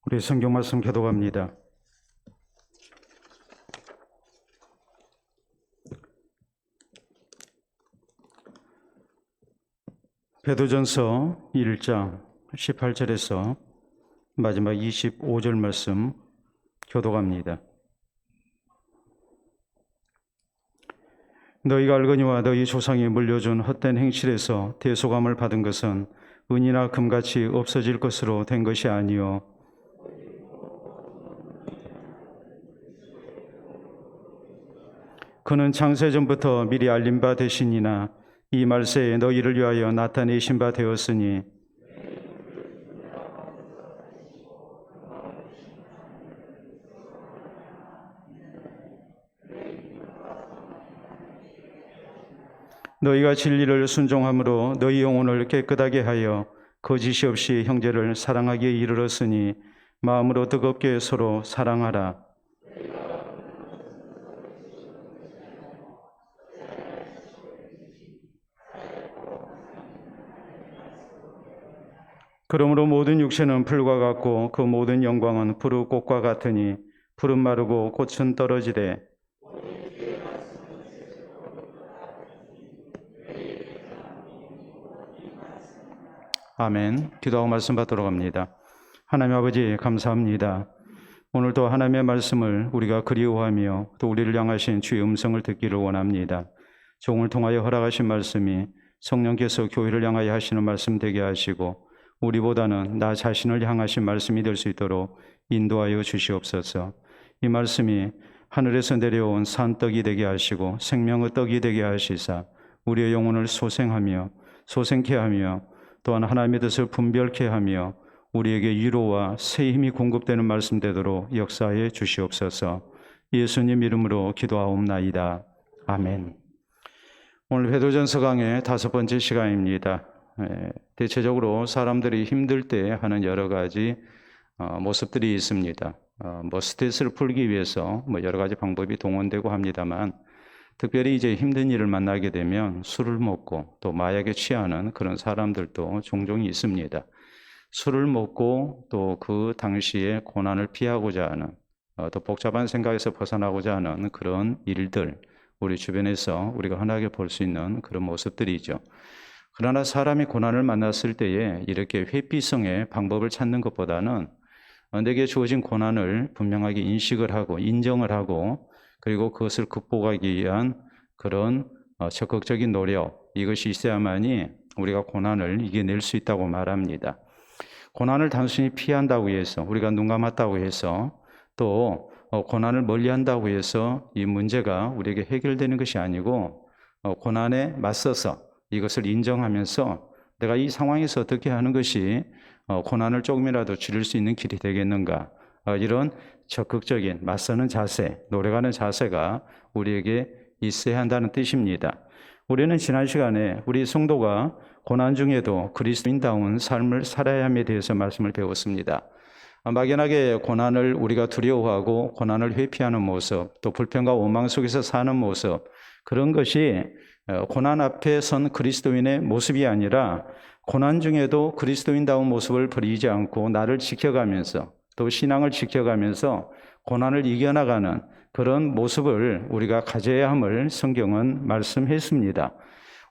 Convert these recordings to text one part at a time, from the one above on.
우리 성경 말씀 교독합니다. 베드로전서 1장 18절에서 마지막 25절 말씀 교독합니다. 너희가 알거니와 너희 조상이 물려준 헛된 행실에서 대속함을 받은 것은 은이나 금같이 없어질 것으로 된 것이 아니요 그는 창세전부터 미리 알린 바 되시니나 이 말세에 너희를 위하여 나타내신 바 되었으니 너희가 진리를 순종함으로 너희 영혼을 깨끗하게 하여 거짓이 없이 형제를 사랑하기에 이르렀으니 마음으로 뜨겁게 서로 사랑하라. 그러므로 모든 육체는 풀과 같고 그 모든 영광은 푸르 꽃과 같으니 푸른 마르고 꽃은 떨어지되 아멘. 기도하고 말씀 받도록 합니다. 하나님 아버지 감사합니다. 오늘도 하나님의 말씀을 우리가 그리워하며 또 우리를 향하신 주의 음성을 듣기를 원합니다. 종을 통하여 허락하신 말씀이 성령께서 교회를 향하여 하시는 말씀 되게 하시고 우리보다는 나 자신을 향하신 말씀이 될 수 있도록 인도하여 주시옵소서. 이 말씀이 하늘에서 내려온 산떡이 되게 하시고 생명의 떡이 되게 하시사 우리의 영혼을 소생케 하며 또한 하나님의 뜻을 분별케 하며 우리에게 위로와 새 힘이 공급되는 말씀 되도록 역사해 주시옵소서. 예수님 이름으로 기도하옵나이다. 아멘. 오늘 베드로전서 강의 5번째 시간입니다. 대체적으로 사람들이 힘들 때 하는 여러 가지 모습들이 있습니다. 스트레스를 풀기 위해서 여러 가지 방법이 동원되고 합니다만 특별히 이제 힘든 일을 만나게 되면 술을 먹고 또 마약에 취하는 그런 사람들도 종종 있습니다. 술을 먹고 또 그 당시에 고난을 피하고자 하는 또 복잡한 생각에서 벗어나고자 하는 그런 일들 우리 주변에서 우리가 흔하게 볼 수 있는 그런 모습들이죠. 그러나 사람이 고난을 만났을 때에 이렇게 회피성의 방법을 찾는 것보다는 내게 주어진 고난을 분명하게 인식을 하고 인정을 하고 그리고 그것을 극복하기 위한 그런 적극적인 노력 이것이 있어야만이 우리가 고난을 이겨낼 수 있다고 말합니다. 고난을 단순히 피한다고 해서 우리가 눈 감았다고 해서 또 고난을 멀리한다고 해서 이 문제가 우리에게 해결되는 것이 아니고 고난에 맞서서 이것을 인정하면서 내가 이 상황에서 어떻게 하는 것이 고난을 조금이라도 줄일 수 있는 길이 되겠는가 이런 적극적인 맞서는 자세, 노력하는 자세가 우리에게 있어야 한다는 뜻입니다. 우리는 지난 시간에 우리 성도가 고난 중에도 그리스도인다운 삶을 살아야 함에 대해서 말씀을 배웠습니다. 막연하게 고난을 우리가 두려워하고 고난을 회피하는 모습, 또 불평과 원망 속에서 사는 모습, 그런 것이 고난 앞에 선 그리스도인의 모습이 아니라 고난 중에도 그리스도인다운 모습을 버리지 않고 나를 지켜가면서 또 신앙을 지켜가면서 고난을 이겨나가는 그런 모습을 우리가 가져야 함을 성경은 말씀했습니다.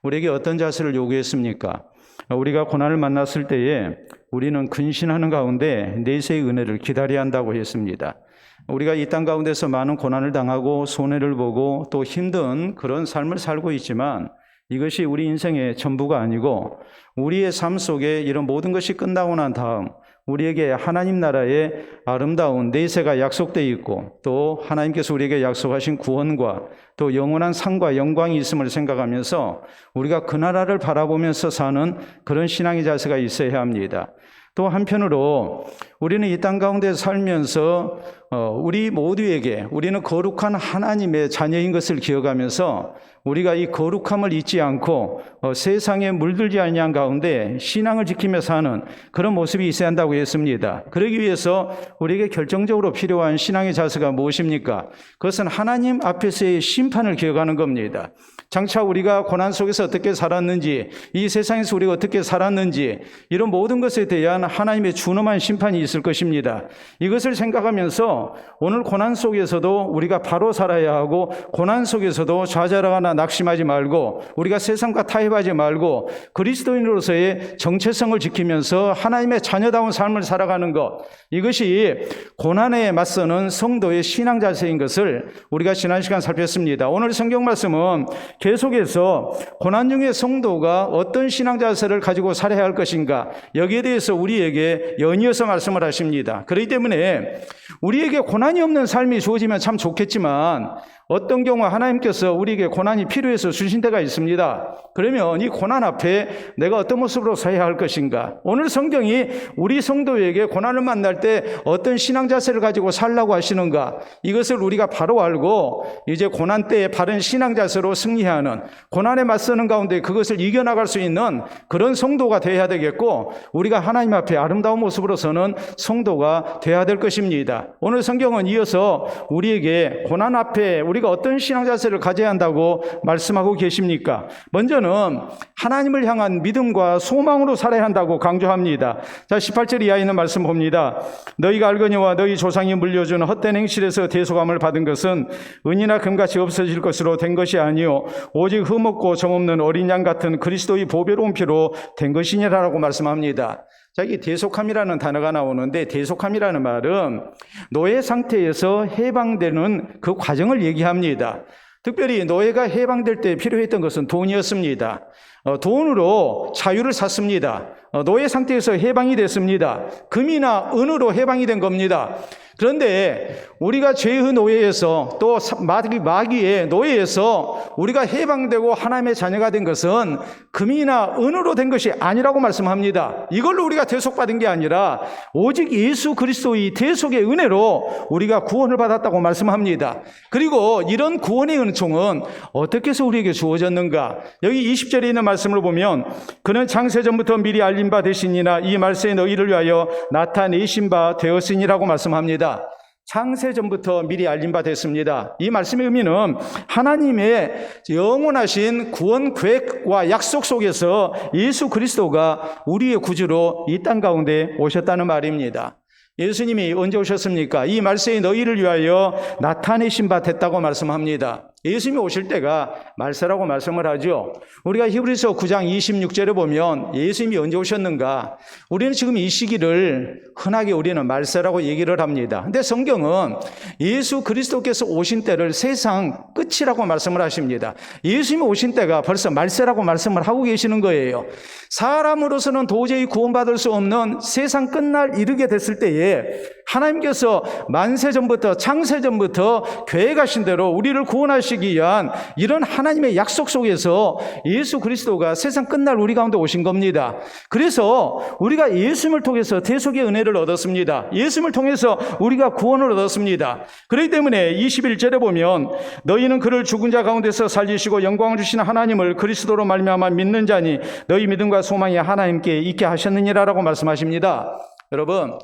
우리에게 어떤 자세를 요구했습니까? 우리가 고난을 만났을 때에 우리는 근신하는 가운데 내세의 은혜를 기다려야 한다고 했습니다. 우리가 이 땅 가운데서 많은 고난을 당하고 손해를 보고 또 힘든 그런 삶을 살고 있지만 이것이 우리 인생의 전부가 아니고 우리의 삶 속에 이런 모든 것이 끝나고 난 다음 우리에게 하나님 나라의 아름다운 내세가 약속되어 있고 또 하나님께서 우리에게 약속하신 구원과 또 영원한 상과 영광이 있음을 생각하면서 우리가 그 나라를 바라보면서 사는 그런 신앙의 자세가 있어야 합니다. 또 한편으로 우리는 이 땅 가운데 살면서 우리 모두에게 우리는 거룩한 하나님의 자녀인 것을 기억하면서 우리가 이 거룩함을 잊지 않고 세상에 물들지 아니한 가운데 신앙을 지키며 사는 그런 모습이 있어야 한다고 했습니다. 그러기 위해서 우리에게 결정적으로 필요한 신앙의 자세가 무엇입니까? 그것은 하나님 앞에서의 심판을 기억하는 겁니다. 장차 우리가 고난 속에서 어떻게 살았는지, 이 세상에서 우리가 어떻게 살았는지, 이런 모든 것에 대한 하나님의 준엄한 심판이 있을 것입니다. 이것을 생각하면서 오늘 고난 속에서도 우리가 바로 살아야 하고, 고난 속에서도 좌절하거나 낙심하지 말고, 우리가 세상과 타협하지 말고 그리스도인으로서의 정체성을 지키면서 하나님의 자녀다운 삶을 살아가는 것, 이것이 고난에 맞서는 성도의 신앙 자세인 것을 우리가 지난 시간 살폈습니다. 오늘 성경 말씀은 계속해서 고난 중에 성도가 어떤 신앙 자세를 가지고 살아야 할 것인가, 여기에 대해서 우리에게 연이어서 말씀을 하십니다. 그렇기 때문에 우리에게 고난이 없는 삶이 주어지면 참 좋겠지만, 어떤 경우 하나님께서 우리에게 고난이 필요해서 주신 때가 있습니다. 그러면 이 고난 앞에 내가 어떤 모습으로 서야 할 것인가? 오늘 성경이 우리 성도에게 고난을 만날 때 어떤 신앙 자세를 가지고 살라고 하시는가? 이것을 우리가 바로 알고 이제 고난 때에 바른 신앙 자세로 승리하는, 고난에 맞서는 가운데 그것을 이겨나갈 수 있는 그런 성도가 되어야 되겠고, 우리가 하나님 앞에 아름다운 모습으로 서는 성도가 되어야 될 것입니다. 오늘 성경은 이어서 우리에게 고난 앞에 우리가 어떤 신앙 자세를 가져야 한다고 말씀하고 계십니까? 먼저는 하나님을 향한 믿음과 소망으로 살아야 한다고 강조합니다. 자, 18절 이하에 있는 말씀 봅니다. 너희가 알거니와 너희 조상이 물려준 헛된 행실에서 대속함을 받은 것은 은이나 금같이 없어질 것으로 된 것이 아니요 오직 흠없고 점없는 어린 양 같은 그리스도의 보배로운 피로 된 것이니라라고 말씀합니다. 자, 이 대속함이라는 단어가 나오는데, 대속함이라는 말은 노예 상태에서 해방되는 그 과정을 얘기합니다. 특별히 노예가 해방될 때 필요했던 것은 돈이었습니다. 돈으로 자유를 샀습니다. 노예 상태에서 해방이 됐습니다. 금이나 은으로 해방이 된 겁니다. 그런데 우리가 죄의 노예에서, 또 마귀의 노예에서 우리가 해방되고 하나님의 자녀가 된 것은 금이나 은으로 된 것이 아니라고 말씀합니다. 이걸로 우리가 대속받은 게 아니라 오직 예수 그리스도의 대속의 은혜로 우리가 구원을 받았다고 말씀합니다. 그리고 이런 구원의 은총은 어떻게 해서 우리에게 주어졌는가? 여기 20절에 있는 말씀을 보면, 그는 창세전부터 미리 알린 바 되시니나 이 말씀에 너희를 위하여 나타내신 바 되었으니라고 말씀합니다. 창세전부터 미리 알린 바 됐습니다. 이 말씀의 의미는 하나님의 영원하신 구원 계획과 약속 속에서 예수 그리스도가 우리의 구주로 이 땅 가운데 오셨다는 말입니다. 예수님이 언제 오셨습니까? 이 말씀이 너희를 위하여 나타내신 바 됐다고 말씀합니다. 예수님이 오실 때가 말세라고 말씀을 하죠. 우리가 히브리서 9장 26절에 보면 예수님이 언제 오셨는가? 우리는 지금 이 시기를 흔하게 우리는 말세라고 얘기를 합니다. 근데 성경은 예수 그리스도께서 오신 때를 세상 끝이라고 말씀을 하십니다. 예수님이 오신 때가 벌써 말세라고 말씀을 하고 계시는 거예요. 사람으로서는 도저히 구원받을 수 없는 세상 끝날 이르게 됐을 때에 하나님께서 만세전부터, 창세전부터 계획하신 대로 우리를 구원하시기 위한 이런 하나님의 약속 속에서 예수 그리스도가 세상 끝날 우리 가운데 오신 겁니다. 그래서 우리가 예수님을 통해서 대속의 은혜를 얻었습니다. 예수님을 통해서 우리가 구원을 얻었습니다. 그렇기 때문에 21절에 보면 너희는 그를 죽은 자 가운데서 살리시고 영광을 주시는 하나님을 그리스도로 말미암아 믿는 자니 너희 믿음과 소망이 하나님께 있게 하셨느니라라고 말씀하십니다. 여러분,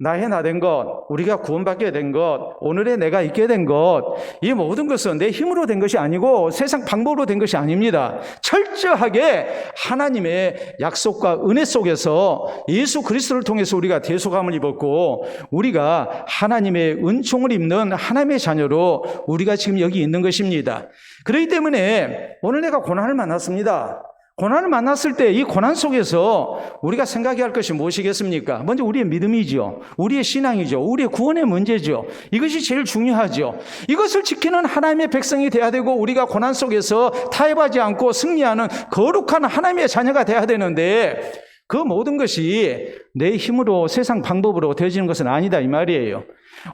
나의 나 된 것, 우리가 구원받게 된 것, 오늘의 내가 있게 된 것, 이 모든 것은 내 힘으로 된 것이 아니고 세상 방법으로 된 것이 아닙니다. 철저하게 하나님의 약속과 은혜 속에서 예수 그리스도를 통해서 우리가 대속함을 입었고, 우리가 하나님의 은총을 입는 하나님의 자녀로 우리가 지금 여기 있는 것입니다. 그렇기 때문에 오늘 내가 고난을 만났습니다. 고난을 만났을 때 이 고난 속에서 우리가 생각해야 할 것이 무엇이겠습니까? 먼저 우리의 믿음이죠. 우리의 신앙이죠. 우리의 구원의 문제죠. 이것이 제일 중요하죠. 이것을 지키는 하나님의 백성이 돼야 되고, 우리가 고난 속에서 타협하지 않고 승리하는 거룩한 하나님의 자녀가 돼야 되는데, 그 모든 것이 내 힘으로 세상 방법으로 되어지는 것은 아니다 이 말이에요.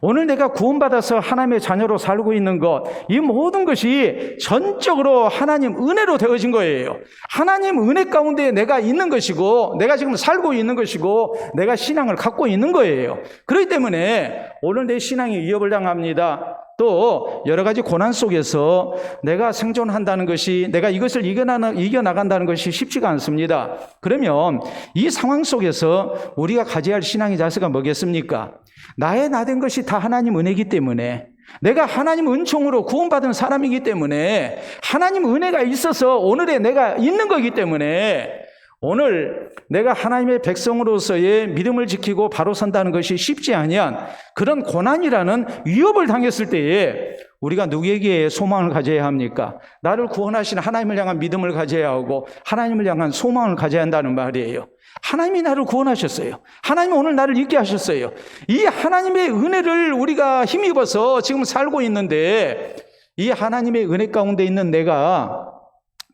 오늘 내가 구원받아서 하나님의 자녀로 살고 있는 것, 이 모든 것이 전적으로 하나님 은혜로 되어진 거예요. 하나님 은혜 가운데 내가 있는 것이고, 내가 지금 살고 있는 것이고, 내가 신앙을 갖고 있는 거예요. 그렇기 때문에 오늘 내 신앙이 위협을 당합니다. 또 여러 가지 고난 속에서 내가 생존한다는 것이, 내가 이것을 이겨나간다는 것이 쉽지가 않습니다. 그러면 이 상황 속에서 우리가 가져야 할 신앙의 자세가 뭐겠습니까? 나의 나된 것이 다 하나님 은혜이기 때문에, 내가 하나님 은총으로 구원받은 사람이기 때문에, 하나님 은혜가 있어서 오늘의 내가 있는 거기 때문에, 오늘 내가 하나님의 백성으로서의 믿음을 지키고 바로 선다는 것이 쉽지 아니한 그런 고난이라는 위협을 당했을 때에 우리가 누구에게 소망을 가져야 합니까? 나를 구원하신 하나님을 향한 믿음을 가져야 하고 하나님을 향한 소망을 가져야 한다는 말이에요. 하나님이 나를 구원하셨어요. 하나님이 오늘 나를 있게 하셨어요. 이 하나님의 은혜를 우리가 힘입어서 지금 살고 있는데, 이 하나님의 은혜 가운데 있는 내가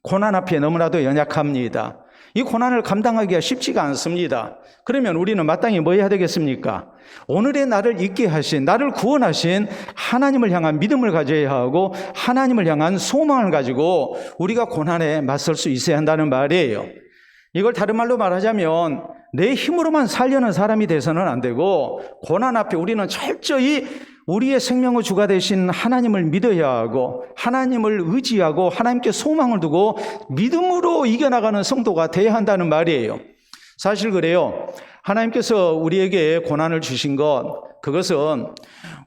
고난 앞에 너무나도 연약합니다. 이 고난을 감당하기가 쉽지가 않습니다. 그러면 우리는 마땅히 뭐 해야 되겠습니까? 오늘의 나를 있게 하신, 나를 구원하신 하나님을 향한 믿음을 가져야 하고 하나님을 향한 소망을 가지고 우리가 고난에 맞설 수 있어야 한다는 말이에요. 이걸 다른 말로 말하자면 내 힘으로만 살려는 사람이 돼서는 안 되고, 고난 앞에 우리는 철저히 우리의 생명의 주가 되신 하나님을 믿어야 하고 하나님을 의지하고 하나님께 소망을 두고 믿음으로 이겨나가는 성도가 되어야 한다는 말이에요. 사실 그래요. 하나님께서 우리에게 고난을 주신 것, 그것은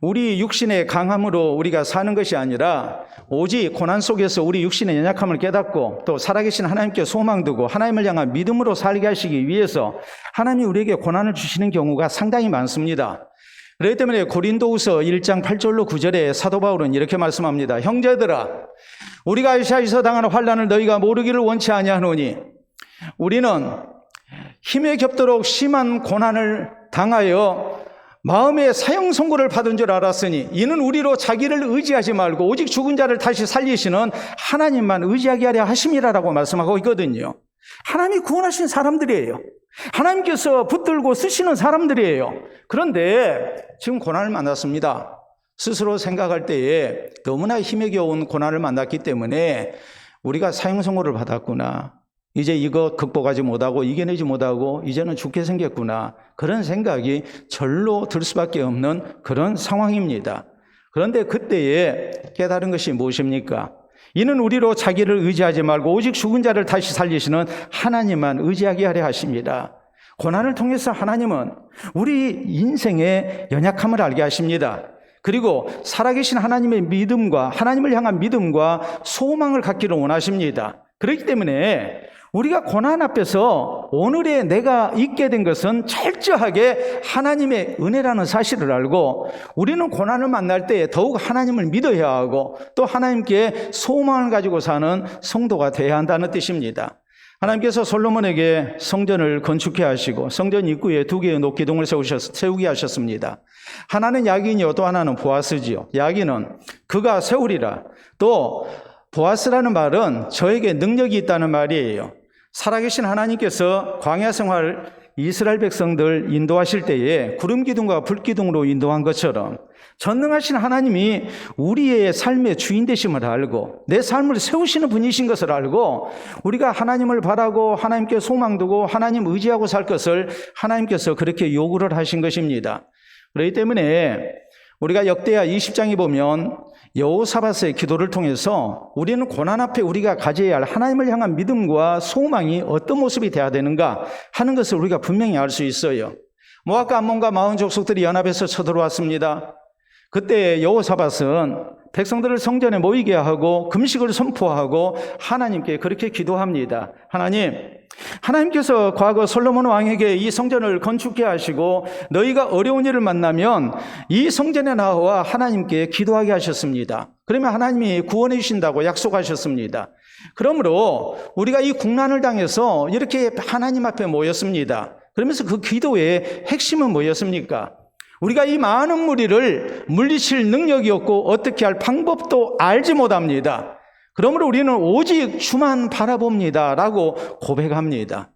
우리 육신의 강함으로 우리가 사는 것이 아니라 오직 고난 속에서 우리 육신의 연약함을 깨닫고 또 살아계신 하나님께 소망 두고 하나님을 향한 믿음으로 살게 하시기 위해서 하나님이 우리에게 고난을 주시는 경우가 상당히 많습니다. 그렇기 때문에 고린도후서 1장 8절로 9절에 사도 바울은 이렇게 말씀합니다. 형제들아, 우리가 아시아에서 당하는 환난을 너희가 모르기를 원치 아니하노니 우리는 힘에 겹도록 심한 고난을 당하여 마음의 사형 선고를 받은 줄 알았으니 이는 우리로 자기를 의지하지 말고 오직 죽은 자를 다시 살리시는 하나님만 의지하게 하려 하심이라라고 말씀하고 있거든요. 하나님이 구원하신 사람들이에요. 하나님께서 붙들고 쓰시는 사람들이에요. 그런데 지금 고난을 만났습니다. 스스로 생각할 때에 너무나 힘에 겨운 고난을 만났기 때문에 우리가 사형 선고를 받았구나, 이제 이거 극복하지 못하고 이겨내지 못하고 이제는 죽게 생겼구나, 그런 생각이 절로 들 수밖에 없는 그런 상황입니다. 그런데 그때에 깨달은 것이 무엇입니까? 이는 우리로 자기를 의지하지 말고 오직 죽은 자를 다시 살리시는 하나님만 의지하게 하려 하십니다. 고난을 통해서 하나님은 우리 인생의 연약함을 알게 하십니다. 그리고 살아계신 하나님의 믿음과 하나님을 향한 믿음과 소망을 갖기를 원하십니다. 그렇기 때문에 우리가 고난 앞에서 오늘의 내가 있게 된 것은 철저하게 하나님의 은혜라는 사실을 알고, 우리는 고난을 만날 때 더욱 하나님을 믿어야 하고 또 하나님께 소망을 가지고 사는 성도가 되어야 한다는 뜻입니다. 하나님께서 솔로몬에게 성전을 건축해 하시고 성전 입구에 2개의 녹기둥을 세우게 하셨습니다. 하나는 야긴이요 또 하나는 보아스지요. 야긴은 그가 세우리라. 또 보아스라는 말은 저에게 능력이 있다는 말이에요. 살아계신 하나님께서 광야 생활 이스라엘 백성들 인도하실 때에 구름 기둥과 불 기둥으로 인도한 것처럼 전능하신 하나님이 우리의 삶의 주인 되심을 알고 내 삶을 세우시는 분이신 것을 알고 우리가 하나님을 바라고 하나님께 소망 두고 하나님 의지하고 살 것을 하나님께서 그렇게 요구를 하신 것입니다. 그렇기 때문에 우리가 역대하 20장에 보면 여호사밧의 기도를 통해서 우리는 고난 앞에 우리가 가져야 할 하나님을 향한 믿음과 소망이 어떤 모습이 되어야 되는가 하는 것을 우리가 분명히 알 수 있어요. 모압과 암몬과 마온 족속들이 연합해서 쳐들어왔습니다. 그때 여호사밧은 백성들을 성전에 모이게 하고 금식을 선포하고 하나님께 그렇게 기도합니다. 하나님께서 과거 솔로몬 왕에게 이 성전을 건축해 하시고 너희가 어려운 일을 만나면 이 성전에 나와 하나님께 기도하게 하셨습니다. 그러면 하나님이 구원해 주신다고 약속하셨습니다. 그러므로 우리가 이 국난을 당해서 이렇게 하나님 앞에 모였습니다. 그러면서 그 기도의 핵심은 뭐였습니까? 우리가 이 많은 무리를 물리칠 능력이 없고 어떻게 할 방법도 알지 못합니다. 그러므로 우리는 오직 주만 바라봅니다 라고 고백합니다.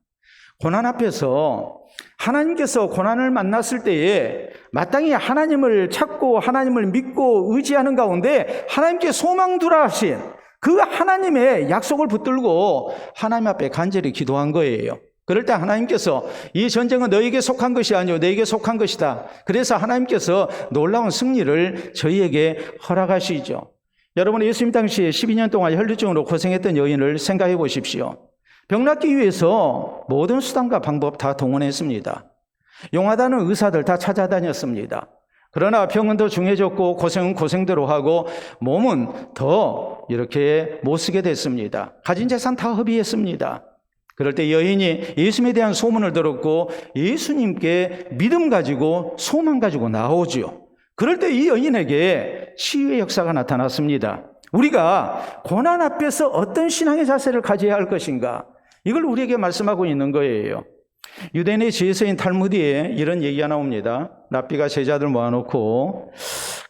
고난 앞에서 하나님께서 고난을 만났을 때에 마땅히 하나님을 찾고 하나님을 믿고 의지하는 가운데 하나님께 소망 두라 하신 그 하나님의 약속을 붙들고 하나님 앞에 간절히 기도한 거예요. 그럴 때 하나님께서 이 전쟁은 너에게 속한 것이 아니오 너에게 속한 것이다. 그래서 하나님께서 놀라운 승리를 저희에게 허락하시죠. 여러분, 예수님 당시에 12년 동안 혈루증으로 고생했던 여인을 생각해 보십시오. 병 낫기 위해서 모든 수단과 방법 다 동원했습니다. 용하다는 의사들 다 찾아다녔습니다. 그러나 병은 더 중해졌고 고생은 고생대로 하고 몸은 더 이렇게 못 쓰게 됐습니다. 가진 재산 다 허비했습니다. 그럴 때 여인이 예수님에 대한 소문을 들었고 예수님께 믿음 가지고 소망 가지고 나오죠. 그럴 때 이 여인에게 치유의 역사가 나타났습니다. 우리가 고난 앞에서 어떤 신앙의 자세를 가져야 할 것인가, 이걸 우리에게 말씀하고 있는 거예요. 유대인의 지혜서인 탈무드에 이런 얘기가 나옵니다. 랍비가 제자들 모아놓고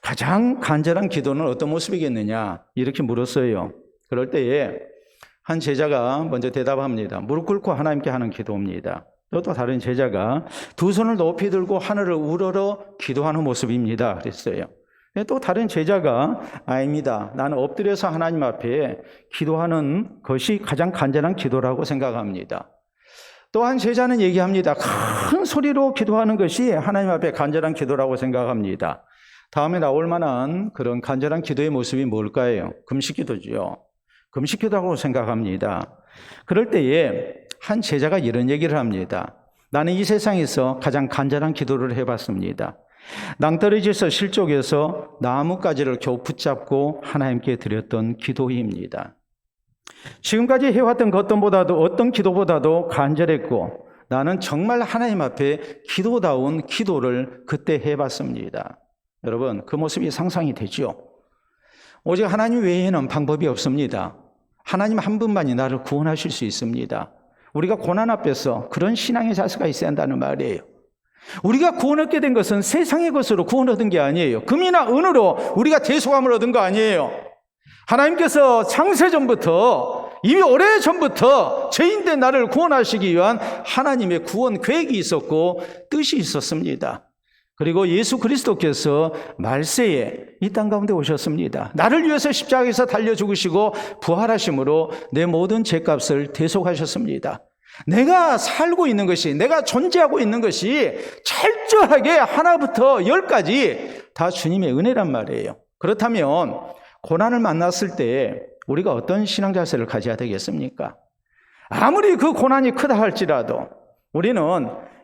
가장 간절한 기도는 어떤 모습이겠느냐 이렇게 물었어요. 그럴 때에 한 제자가 먼저 대답합니다. 무릎 꿇고 하나님께 하는 기도입니다. 또 다른 제자가 두 손을 높이 들고 하늘을 우러러 기도하는 모습입니다 그랬어요. 또 다른 제자가 아닙니다. 나는 엎드려서 하나님 앞에 기도하는 것이 가장 간절한 기도라고 생각합니다. 또 한 제자는 얘기합니다. 큰 소리로 기도하는 것이 하나님 앞에 간절한 기도라고 생각합니다. 다음에 나올 만한 그런 간절한 기도의 모습이 뭘까요? 금식기도죠. 금식기도라고 생각합니다. 그럴 때에 한 제자가 이런 얘기를 합니다. 나는 이 세상에서 가장 간절한 기도를 해봤습니다. 낭떠러지에서 실족해서 나뭇가지를 겨우 붙잡고 하나님께 드렸던 기도입니다. 지금까지 해왔던 어떤 기도보다도 간절했고 나는 정말 하나님 앞에 기도다운 기도를 그때 해봤습니다. 여러분, 그 모습이 상상이 되죠? 오직 하나님 외에는 방법이 없습니다. 하나님 한 분만이 나를 구원하실 수 있습니다. 우리가 고난 앞에서 그런 신앙의 자세가 있어야 한다는 말이에요. 우리가 구원 얻게 된 것은 세상의 것으로 구원 얻은 게 아니에요. 금이나 은으로 우리가 대속함을 얻은 거 아니에요. 하나님께서 창세전부터 이미 오래전부터 죄인된 나를 구원하시기 위한 하나님의 구원 계획이 있었고 뜻이 있었습니다. 그리고 예수 그리스도께서 말세에 이 땅 가운데 오셨습니다. 나를 위해서 십자가에서 달려 죽으시고 부활하심으로 내 모든 죄값을 대속하셨습니다. 내가 살고 있는 것이, 내가 존재하고 있는 것이 철저하게 하나부터 열까지 다 주님의 은혜란 말이에요. 그렇다면 고난을 만났을 때 우리가 어떤 신앙 자세를 가져야 되겠습니까? 아무리 그 고난이 크다 할지라도 우리는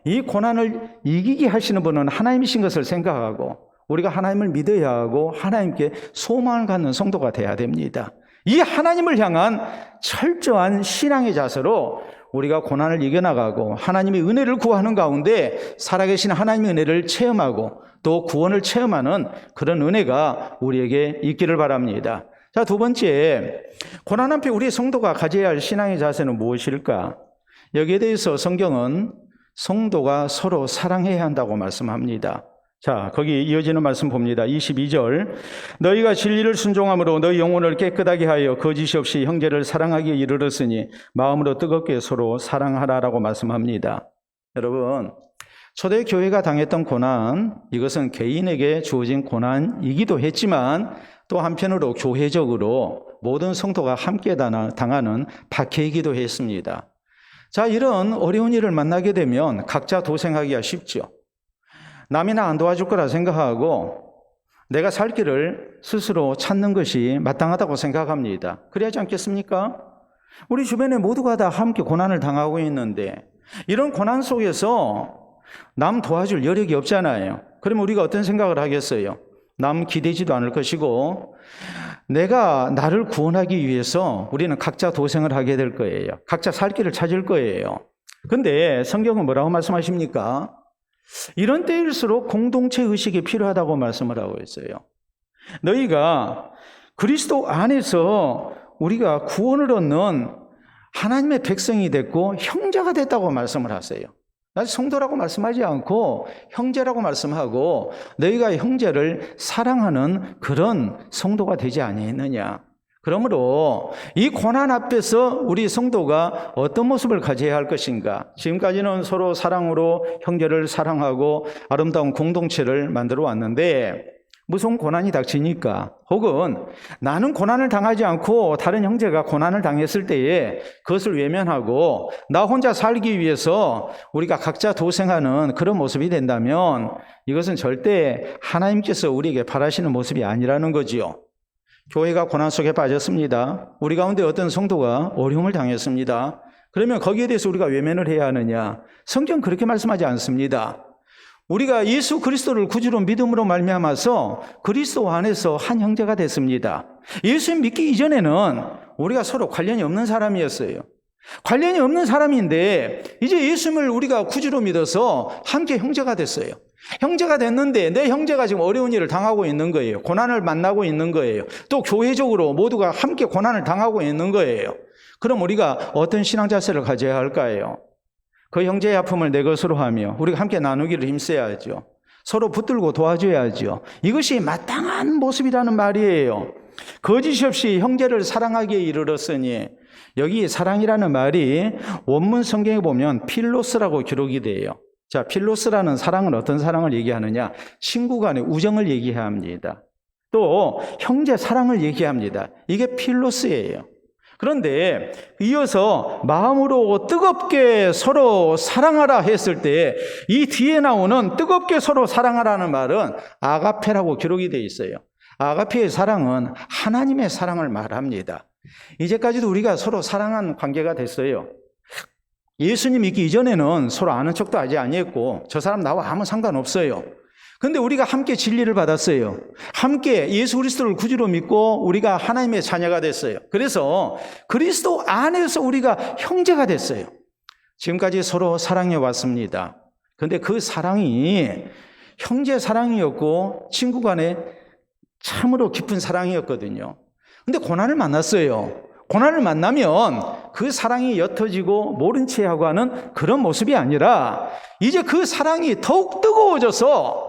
이 고난을 이기게 하시는 분은 하나님이신 것을 생각하고 우리가 하나님을 믿어야 하고 하나님께 소망을 갖는 성도가 돼야 됩니다. 이 하나님을 향한 철저한 신앙의 자세로 우리가 고난을 이겨나가고 하나님의 은혜를 구하는 가운데 살아계신 하나님의 은혜를 체험하고 또 구원을 체험하는 그런 은혜가 우리에게 있기를 바랍니다. 자, 두 번째, 고난 앞에 우리 성도가 가져야 할 신앙의 자세는 무엇일까? 여기에 대해서 성경은 성도가 서로 사랑해야 한다고 말씀합니다. 자, 거기 이어지는 말씀 봅니다. 22절. 너희가 진리를 순종함으로 너희 영혼을 깨끗하게 하여 거짓이 없이 형제를 사랑하기에 이르렀으니 마음으로 뜨겁게 서로 사랑하라라고 말씀합니다. 여러분, 초대교회가 당했던 고난, 이것은 개인에게 주어진 고난이기도 했지만 또 한편으로 교회적으로 모든 성도가 함께 당하는 박해이기도 했습니다. 자, 이런 어려운 일을 만나게 되면 각자 도생하기가 쉽죠. 남이나 안 도와줄 거라 생각하고 내가 살 길을 스스로 찾는 것이 마땅하다고 생각합니다. 그래야지 않겠습니까? 우리 주변에 모두가 다 함께 고난을 당하고 있는데 이런 고난 속에서 남 도와줄 여력이 없잖아요. 그러면 우리가 어떤 생각을 하겠어요? 남 기대지도 않을 것이고 내가 나를 구원하기 위해서 우리는 각자 도생을 하게 될 거예요. 각자 살 길을 찾을 거예요. 근데 성경은 뭐라고 말씀하십니까? 이런 때일수록 공동체 의식이 필요하다고 말씀을 하고 있어요. 너희가 그리스도 안에서 우리가 구원을 얻는 하나님의 백성이 됐고 형제가 됐다고 말씀을 하세요. 성도라고 말씀하지 않고 형제라고 말씀하고 너희가 형제를 사랑하는 그런 성도가 되지 아니했느냐. 그러므로 이 고난 앞에서 우리 성도가 어떤 모습을 가져야 할 것인가? 지금까지는 서로 사랑으로 형제를 사랑하고 아름다운 공동체를 만들어 왔는데 무슨 고난이 닥치니까 혹은 나는 고난을 당하지 않고 다른 형제가 고난을 당했을 때에 그것을 외면하고 나 혼자 살기 위해서 우리가 각자 도생하는 그런 모습이 된다면 이것은 절대 하나님께서 우리에게 바라시는 모습이 아니라는 거지요. 교회가 고난 속에 빠졌습니다. 우리 가운데 어떤 성도가 어려움을 당했습니다. 그러면 거기에 대해서 우리가 외면을 해야 하느냐? 성경 그렇게 말씀하지 않습니다. 우리가 예수 그리스도를 구주로 믿음으로 말미암아서 그리스도 안에서 한 형제가 됐습니다. 예수 믿기 이전에는 우리가 서로 관련이 없는 사람이었어요. 관련이 없는 사람인데 이제 예수님을 우리가 구주로 믿어서 함께 형제가 됐어요. 형제가 됐는데 내 형제가 지금 어려운 일을 당하고 있는 거예요. 고난을 만나고 있는 거예요. 또 교회적으로 모두가 함께 고난을 당하고 있는 거예요. 그럼 우리가 어떤 신앙 자세를 가져야 할까요? 그 형제의 아픔을 내 것으로 하며 우리가 함께 나누기를 힘써야죠. 서로 붙들고 도와줘야죠. 이것이 마땅한 모습이라는 말이에요. 거짓 없이 형제를 사랑하기에 이르렀으니 여기 사랑이라는 말이 원문 성경에 보면 필로스라고 기록이 돼요. 자, 필로스라는 사랑은 어떤 사랑을 얘기하느냐? 친구 간의 우정을 얘기합니다. 또 형제 사랑을 얘기합니다. 이게 필로스예요. 그런데 이어서 마음으로 뜨겁게 서로 사랑하라 했을 때 이 뒤에 나오는 뜨겁게 서로 사랑하라는 말은 아가페라고 기록이 되어 있어요. 아가페의 사랑은 하나님의 사랑을 말합니다. 이제까지도 우리가 서로 사랑한 관계가 됐어요. 예수님 믿기 이전에는 서로 아는 척도 하지 아니했고 저 사람 나와 아무 상관없어요. 근데 우리가 함께 진리를 받았어요. 함께 예수 그리스도를 구주로 믿고 우리가 하나님의 자녀가 됐어요. 그래서 그리스도 안에서 우리가 형제가 됐어요. 지금까지 서로 사랑해 왔습니다. 근데 그 사랑이 형제 사랑이었고 친구 간에 참으로 깊은 사랑이었거든요. 근데 고난을 만났어요. 고난을 만나면 그 사랑이 옅어지고 모른 체하고 하는 그런 모습이 아니라 이제 그 사랑이 더욱 뜨거워져서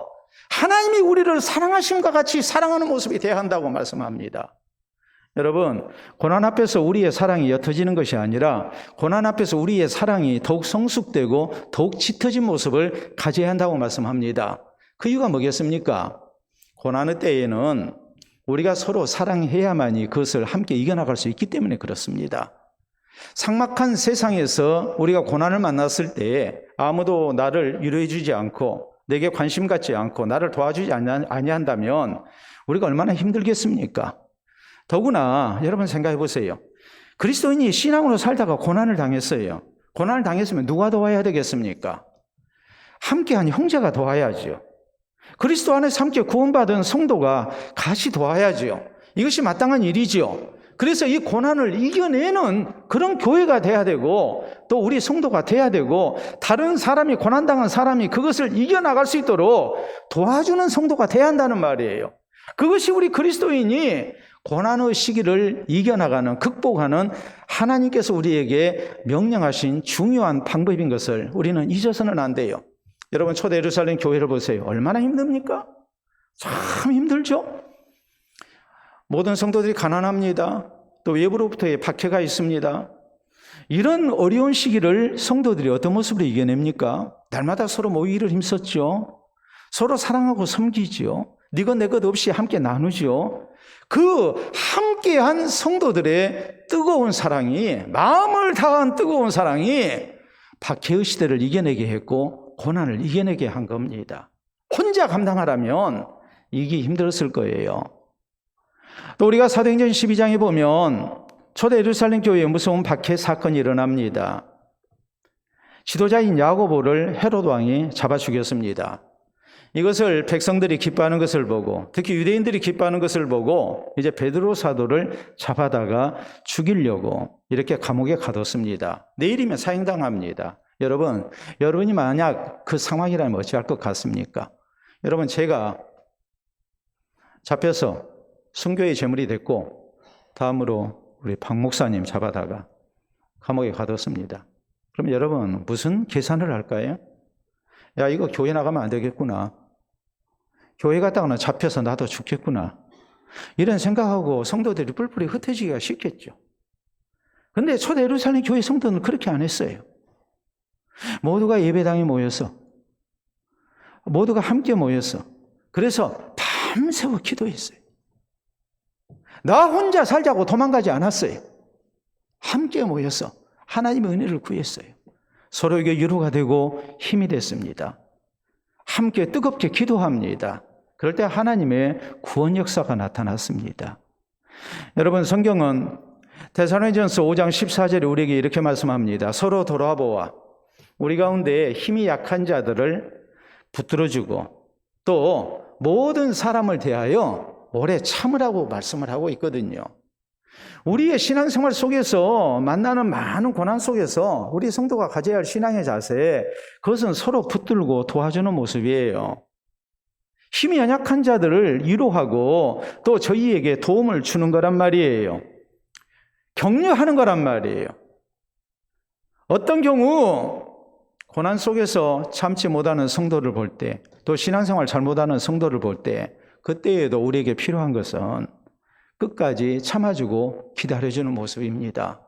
하나님이 우리를 사랑하심과 같이 사랑하는 모습이 되어야 한다고 말씀합니다. 여러분, 고난 앞에서 우리의 사랑이 옅어지는 것이 아니라 고난 앞에서 우리의 사랑이 더욱 성숙되고 더욱 짙어진 모습을 가져야 한다고 말씀합니다. 그 이유가 뭐겠습니까? 고난의 때에는 우리가 서로 사랑해야만이 그것을 함께 이겨나갈 수 있기 때문에 그렇습니다. 삭막한 세상에서 우리가 고난을 만났을 때 아무도 나를 위로해 주지 않고 내게 관심 갖지 않고 나를 도와주지 아니한다면 우리가 얼마나 힘들겠습니까? 더구나 여러분 생각해 보세요. 그리스도인이 신앙으로 살다가 고난을 당했어요. 고난을 당했으면 누가 도와야 되겠습니까? 함께한 형제가 도와야죠. 그리스도 안에서 함께 구원받은 성도가 같이 도와야죠. 이것이 마땅한 일이죠. 그래서 이 고난을 이겨내는 그런 교회가 돼야 되고 또 우리 성도가 돼야 되고 다른 사람이 고난당한 사람이 그것을 이겨나갈 수 있도록 도와주는 성도가 돼야 한다는 말이에요. 그것이 우리 그리스도인이 고난의 시기를 이겨나가는 극복하는 하나님께서 우리에게 명령하신 중요한 방법인 것을 우리는 잊어서는 안 돼요. 여러분 초대 예루살렘 교회를 보세요. 얼마나 힘듭니까? 참 힘들죠? 모든 성도들이 가난합니다. 또 외부로부터의 박해가 있습니다. 이런 어려운 시기를 성도들이 어떤 모습으로 이겨냅니까? 날마다 서로 모이기를 힘썼죠. 서로 사랑하고 섬기죠. 네 것 내 것 없이 함께 나누죠. 그 함께한 성도들의 뜨거운 사랑이, 마음을 다한 뜨거운 사랑이 박해의 시대를 이겨내게 했고 고난을 이겨내게 한 겁니다. 혼자 감당하라면 이기 힘들었을 거예요. 또 우리가 사도행전 12장에 보면 초대 예루살렘 교회에 무서운 박해 사건이 일어납니다. 지도자인 야고보를 헤롯 왕이 잡아 죽였습니다. 이것을 백성들이 기뻐하는 것을 보고 특히 유대인들이 기뻐하는 것을 보고 이제 베드로 사도를 잡아다가 죽이려고 이렇게 감옥에 가뒀습니다. 내일이면 사형당합니다. 여러분이 만약 그 상황이라면 어찌할 것 같습니까? 여러분 제가 잡혀서 순교의 제물이 됐고 다음으로 우리 박 목사님 잡아다가 감옥에 가뒀습니다. 그럼 여러분 무슨 계산을 할까요? 야 이거 교회 나가면 안 되겠구나. 교회 갔다가는 잡혀서 나도 죽겠구나. 이런 생각하고 성도들이 뿔뿔이 흩어지기가 쉽겠죠. 근데 초대 예루살렘 교회 성도는 그렇게 안 했어요. 모두가 예배당에 모여서, 모두가 함께 모여서, 그래서 밤새워 기도했어요. 나 혼자 살자고 도망가지 않았어요. 함께 모여서 하나님의 은혜를 구했어요. 서로에게 위로가 되고 힘이 됐습니다. 함께 뜨겁게 기도합니다. 그럴 때 하나님의 구원 역사가 나타났습니다. 여러분, 성경은 데살로니가전서 5장 14절에 우리에게 이렇게 말씀합니다. 서로 돌아보아 우리 가운데 힘이 약한 자들을 붙들어주고 또 모든 사람을 대하여 오래 참으라고 말씀을 하고 있거든요. 우리의 신앙생활 속에서 만나는 많은 고난 속에서 우리 성도가 가져야 할 신앙의 자세, 그것은 서로 붙들고 도와주는 모습이에요. 힘이 연약한 자들을 위로하고 또 저희에게 도움을 주는 거란 말이에요. 격려하는 거란 말이에요. 어떤 경우 고난 속에서 참지 못하는 성도를 볼 때, 또 신앙생활 잘못하는 성도를 볼 때, 그때에도 우리에게 필요한 것은 끝까지 참아주고 기다려주는 모습입니다.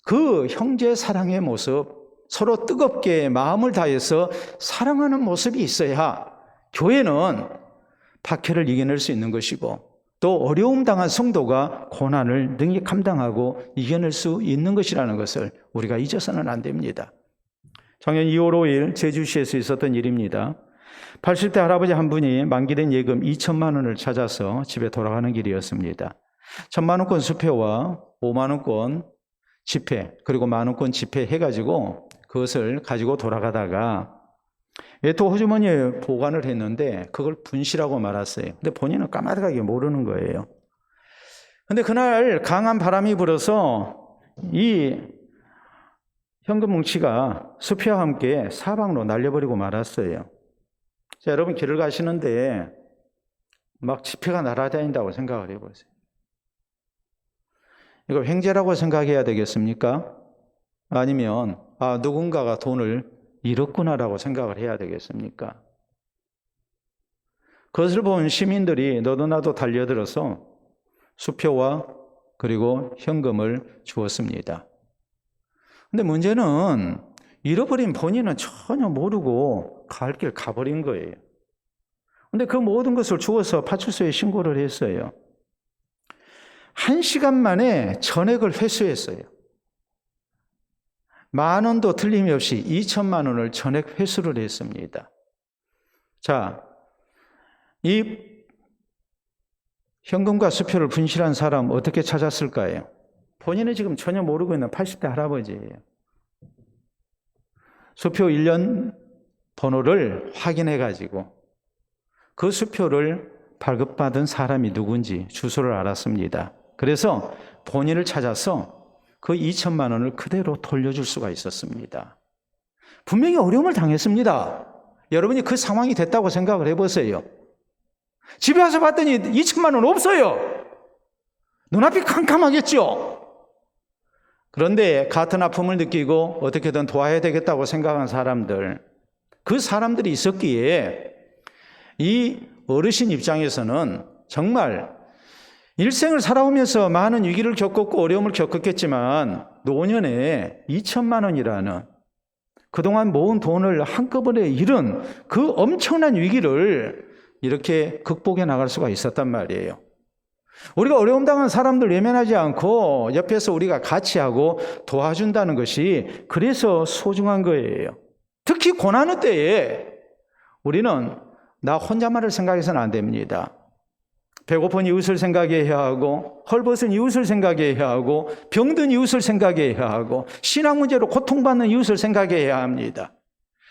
그 형제 사랑의 모습, 서로 뜨겁게 마음을 다해서 사랑하는 모습이 있어야 교회는 박해를 이겨낼 수 있는 것이고, 또 어려움 당한 성도가 고난을 능히 감당하고 이겨낼 수 있는 것이라는 것을 우리가 잊어서는 안 됩니다. 작년 2월 5일 제주시에서 있었던 일입니다. 80대 할아버지 한 분이 만기된 예금 2천만 원을 찾아서 집에 돌아가는 길이었습니다. 1,000만 원권 수표와 5만 원권 지폐, 그리고 1만 원권 지폐 해가지고 그것을 가지고 돌아가다가 외토 호주머니에 보관을 했는데 그걸 분실하고 말았어요. 근데 본인은 까마득하게 모르는 거예요. 근데 그날 강한 바람이 불어서 이 현금 뭉치가 수표와 함께 사방으로 날려버리고 말았어요. 자, 여러분 길을 가시는데 막 지폐가 날아다닌다고 생각을 해보세요. 이거 횡재라고 생각해야 되겠습니까? 아니면 누군가가 돈을 잃었구나라고 생각을 해야 되겠습니까? 그것을 본 시민들이 너도 나도 달려들어서 수표와 그리고 현금을 주었습니다. 근데 문제는 잃어버린 본인은 전혀 모르고 갈 길 가버린 거예요. 근데 그 모든 것을 주워서 파출소에 신고를 했어요. 1시간 만에 전액을 회수했어요. 1만 원도 틀림없이 2천만 원을 전액 회수를 했습니다. 자, 이 현금과 수표를 분실한 사람 어떻게 찾았을까요? 본인은 지금 전혀 모르고 있는 80대 할아버지예요. 수표 1년 번호를 확인해가지고 그 수표를 발급받은 사람이 누군지 주소를 알았습니다. 그래서 본인을 찾아서 그 2천만 원을 그대로 돌려줄 수가 있었습니다. 분명히 어려움을 당했습니다. 여러분이 그 상황이 됐다고 생각을 해보세요. 집에 와서 봤더니 2천만 원 없어요. 눈앞이 캄캄하겠죠. 그런데 같은 아픔을 느끼고 어떻게든 도와야 되겠다고 생각한 사람들, 그 사람들이 있었기에 이 어르신 입장에서는 정말 일생을 살아오면서 많은 위기를 겪었고 어려움을 겪었겠지만 노년에 2천만 원이라는 그동안 모은 돈을 한꺼번에 잃은 그 엄청난 위기를 이렇게 극복해 나갈 수가 있었단 말이에요. 우리가 어려움 당한 사람들 외면하지 않고 옆에서 우리가 같이 하고 도와준다는 것이 그래서 소중한 거예요. 특히 고난의 때에 우리는 나 혼자만을 생각해서는 안 됩니다. 배고픈 이웃을 생각해야 하고, 헐벗은 이웃을 생각해야 하고, 병든 이웃을 생각해야 하고, 신앙 문제로 고통받는 이웃을 생각해야 합니다.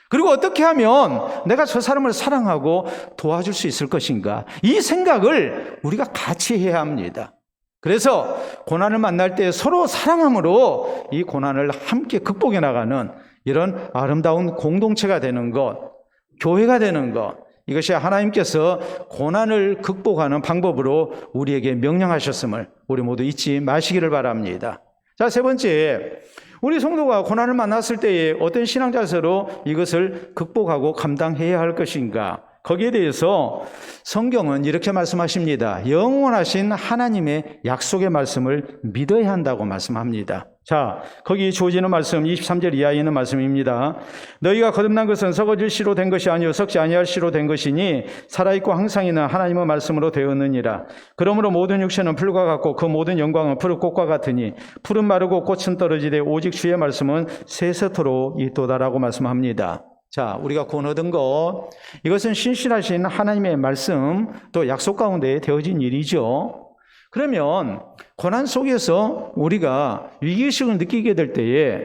그리고 어떻게 하면 내가 저 사람을 사랑하고 도와줄 수 있을 것인가, 이 생각을 우리가 같이 해야 합니다. 그래서 고난을 만날 때 서로 사랑함으로 이 고난을 함께 극복해 나가는 이런 아름다운 공동체가 되는 것, 교회가 되는 것, 이것이 하나님께서 고난을 극복하는 방법으로 우리에게 명령하셨음을 우리 모두 잊지 마시기를 바랍니다. 자, 세 번째, 우리 성도가 고난을 만났을 때에 어떤 신앙 자세로 이것을 극복하고 감당해야 할 것인가? 거기에 대해서 성경은 이렇게 말씀하십니다. 영원하신 하나님의 약속의 말씀을 믿어야 한다고 말씀합니다. 자, 거기 주어지는 말씀 23절 이하에 있는 말씀입니다. 너희가 거듭난 것은 썩어질 씨로 된 것이 아니요 썩지 아니할 씨로 된 것이니 살아있고 항상 있는 하나님의 말씀으로 되었느니라. 그러므로 모든 육체는 풀과 같고 그 모든 영광은 푸른 꽃과 같으니 풀은 마르고 꽃은 떨어지되 오직 주의 말씀은 세세토록 있도다라고 말씀합니다. 자, 우리가 구원 얻은 것, 이것은 신실하신 하나님의 말씀 또 약속 가운데 되어진 일이죠. 그러면 고난 속에서 우리가 위기의식을 느끼게 될 때에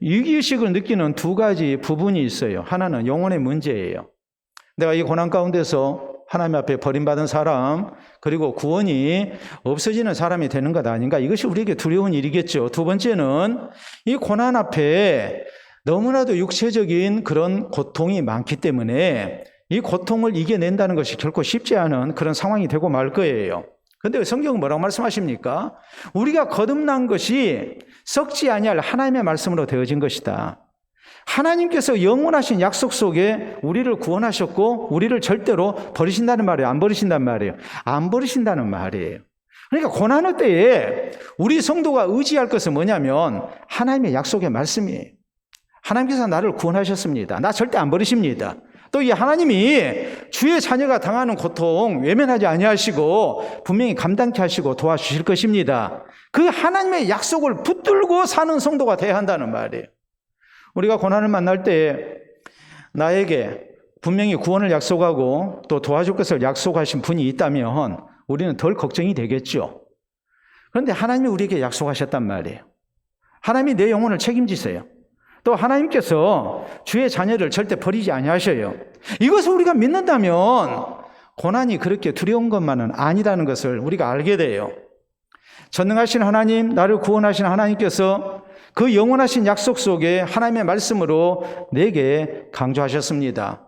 위기의식을 느끼는 두 가지 부분이 있어요. 하나는 영혼의 문제예요. 내가 이 고난 가운데서 하나님 앞에 버림받은 사람, 그리고 구원이 없어지는 사람이 되는 것 아닌가? 이것이 우리에게 두려운 일이겠죠. 두 번째는 이 고난 앞에 너무나도 육체적인 그런 고통이 많기 때문에 이 고통을 이겨낸다는 것이 결코 쉽지 않은 그런 상황이 되고 말 거예요. 그런데 성경은 뭐라고 말씀하십니까? 우리가 거듭난 것이 썩지 아니할 하나님의 말씀으로 되어진 것이다. 하나님께서 영원하신 약속 속에 우리를 구원하셨고 우리를 절대로 버리신다는 말이에요? 안 버리신다는 말이에요? 안 버리신다는 말이에요. 그러니까 고난의 때에 우리 성도가 의지할 것은 뭐냐면 하나님의 약속의 말씀이에요. 하나님께서 나를 구원하셨습니다. 나 절대 안 버리십니다. 또 이 하나님이 주의 자녀가 당하는 고통 외면하지 아니하시고 분명히 감당케 하시고 도와주실 것입니다. 그 하나님의 약속을 붙들고 사는 성도가 돼야 한다는 말이에요. 우리가 고난을 만날 때 나에게 분명히 구원을 약속하고 또 도와줄 것을 약속하신 분이 있다면 우리는 덜 걱정이 되겠죠. 그런데 하나님이 우리에게 약속하셨단 말이에요. 하나님이 내 영혼을 책임지세요. 또 하나님께서 주의 자녀를 절대 버리지 아니하셔요. 이것을 우리가 믿는다면 고난이 그렇게 두려운 것만은 아니라는 것을 우리가 알게 돼요. 전능하신 하나님, 나를 구원하신 하나님께서 그 영원하신 약속 속에 하나님의 말씀으로 내게 강조하셨습니다.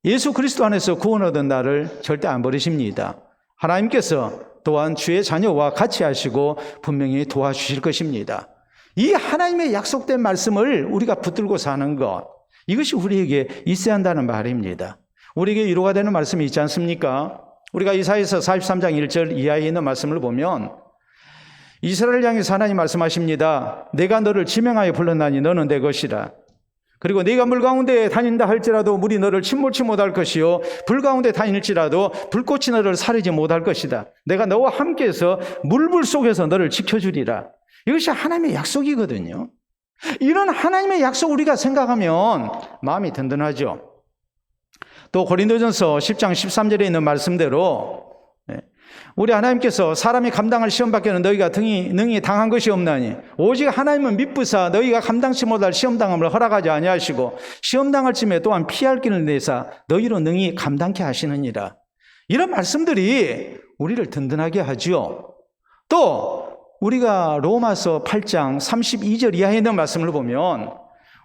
예수 그리스도 안에서 구원 얻은 나를 절대 안 버리십니다. 하나님께서 또한 주의 자녀와 같이 하시고 분명히 도와주실 것입니다. 이 하나님의 약속된 말씀을 우리가 붙들고 사는 것, 이것이 우리에게 있어야 한다는 말입니다. 우리에게 위로가 되는 말씀이 있지 않습니까? 우리가 이사야서 43장 1절 이하에 있는 말씀을 보면 이스라엘 향해서 하나님 말씀하십니다. 내가 너를 지명하여 불렀나니 너는 내 것이라. 그리고 네가 물 가운데 다닌다 할지라도 물이 너를 침몰치 못할 것이요 불 가운데 다닐지라도 불꽃이 너를 사르지 못할 것이다. 내가 너와 함께해서 물불 속에서 너를 지켜주리라. 이것이 하나님의 약속이거든요. 이런 하나님의 약속 우리가 생각하면 마음이 든든하죠. 또 고린도전서 10장 13절에 있는 말씀대로 우리 하나님께서 사람이 감당할 시험 밖에는 너희가 능히 당한 것이 없나니 오직 하나님은 미쁘사 너희가 감당치 못할 시험당함을 허락하지 아니하시고 시험당할 쯤에 또한 피할 길을 내사 너희로 능히 감당케 하시느니라. 이런 말씀들이 우리를 든든하게 하죠. 또 우리가 로마서 8장 32절 이하에 있는 말씀을 보면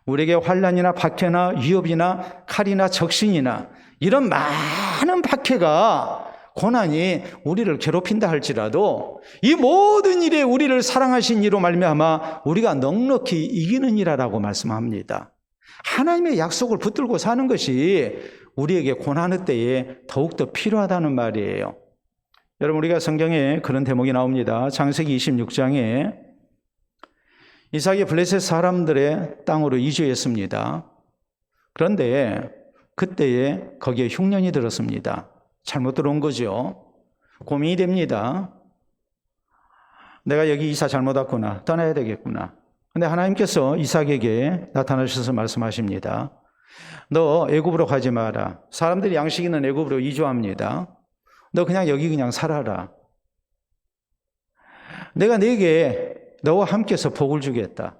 우리에게 환난이나 박해나 위협이나 칼이나 적신이나 이런 많은 박해가 고난이 우리를 괴롭힌다 할지라도 이 모든 일에 우리를 사랑하신 이로 말미암아 우리가 넉넉히 이기는 이라라고 말씀합니다. 하나님의 약속을 붙들고 사는 것이 우리에게 고난의 때에 더욱더 필요하다는 말이에요. 여러분, 우리가 성경에 그런 대목이 나옵니다. 창세기 26장에 이삭이 블레셋 사람들의 땅으로 이주했습니다. 그런데 그때에 거기에 흉년이 들었습니다. 잘못 들어온 거죠. 고민이 됩니다. 내가 여기 이사 잘못 왔구나. 떠나야 되겠구나. 근데 하나님께서 이삭에게 나타나셔서 말씀하십니다. 너 애굽으로 가지 마라. 사람들이 양식 있는 애굽으로 이주합니다. 너 그냥 여기 그냥 살아라. 내가 네게 너와 함께서 복을 주겠다.